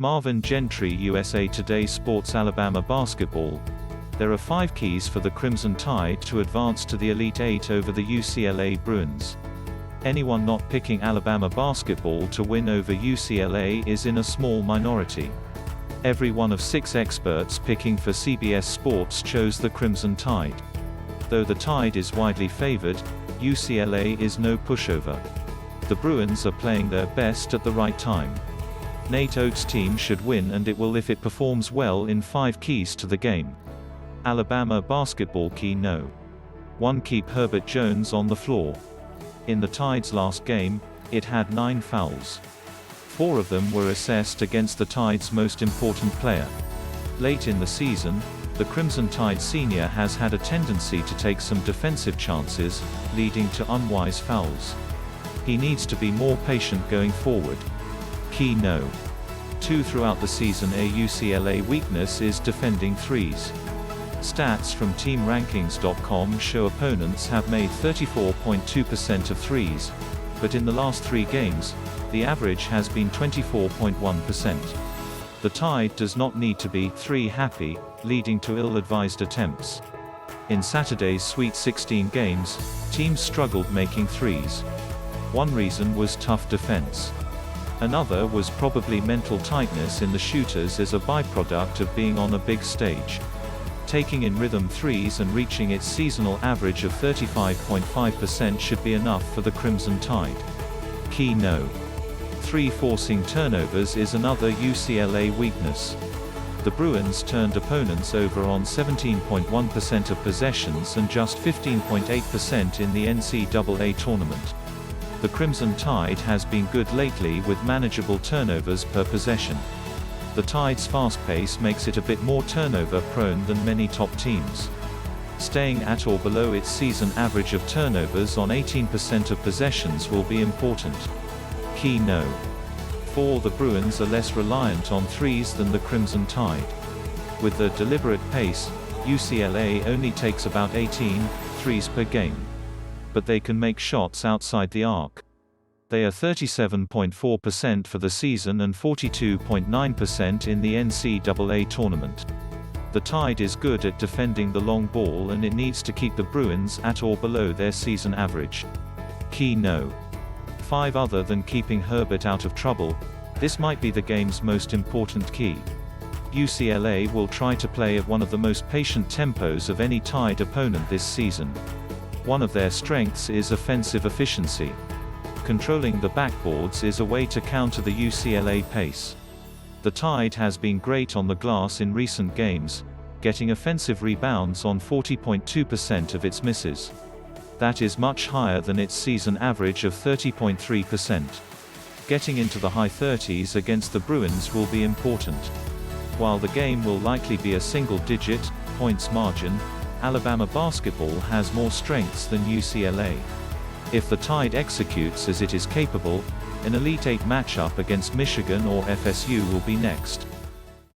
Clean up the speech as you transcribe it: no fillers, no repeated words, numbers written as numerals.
Marvin, Gentry-USA. Today SportsAlabama basketball. There are 5 keys for the Crimson Tide to advance to the Elite Eight over the UCLA Bruins. Anyone not picking Alabama basketball to win over UCLA is in a small minority. Every one of 6 experts picking for CBS Sports chose the Crimson Tide. Though the Tide is widely favored, UCLA is no pushover. The Bruins are playing their best at the right time. Oats' team should win, and it will if it performs well in 5 keys to the game. Alabama basketball key no. 1. Keep Herbert Jones on the floor. In the Tide's last game, it had 9 fouls. 4 of them were assessed against the Tide's most important player. Late in the season, the Crimson Tide senior has had a tendency to take some defensive chances, leading to unwise fouls. He needs to be more patient going forward. Key no. 2. Throughout the season, a UCLA weakness is defending threes. Stats from TeamRankings.com show opponents have made 34.2% of threes, but in the last 3 games, the average has been 24.1%. The Tide does not need to be 3-happy, leading to ill-advised attempts. In Saturday's Sweet 16 games, teams struggled making threes. One reason was tough defense. Another was probably mental tightness in the shooters as a byproduct of being on a big stage. Taking in rhythm threes and reaching its seasonal average of 35.5% should be enough for the Crimson Tide. Key no. 3. Forcing turnovers is another UCLA weakness. The Bruins turned opponents over on 17.1% of possessions and just 15.8% in the NCAA Tournament. The Crimson Tide has been good lately with manageable turnovers per possession. The Tide's fast pace makes it a bit more turnover-prone than many top teams. Staying at or below its season average of turnovers on 18% of possessions will be important. Key no. 4. The Bruins are less reliant on threes than the Crimson Tide. With their deliberate pace, UCLA only takes about 18 threes per game. But they can make shots outside the arc. They are 37.4% for the season and 42.9% in the NCAA Tournament. The Tide is good at defending the long ball, and it needs to keep the Bruins at or below their season average. Key no. 5. Other than keeping Herbert out of trouble, this might be the game's most important key. UCLA will try to play at one of the most patient tempos of any Tide opponent this season. One of their strengths is offensive efficiency. Controlling the backboards is a way to counter the UCLA pace. The Tide has been great on the glass in recent games, getting offensive rebounds on 40.2% of its misses. That is much higher than its season average of 30.3%. Getting into the high 30s against the Bruins will be important. While the game will likely be a single-digit points margin, Alabama basketball has more strengths than UCLA. If the Tide executes as it is capable, an Elite Eight matchup against Michigan or FSU will be next.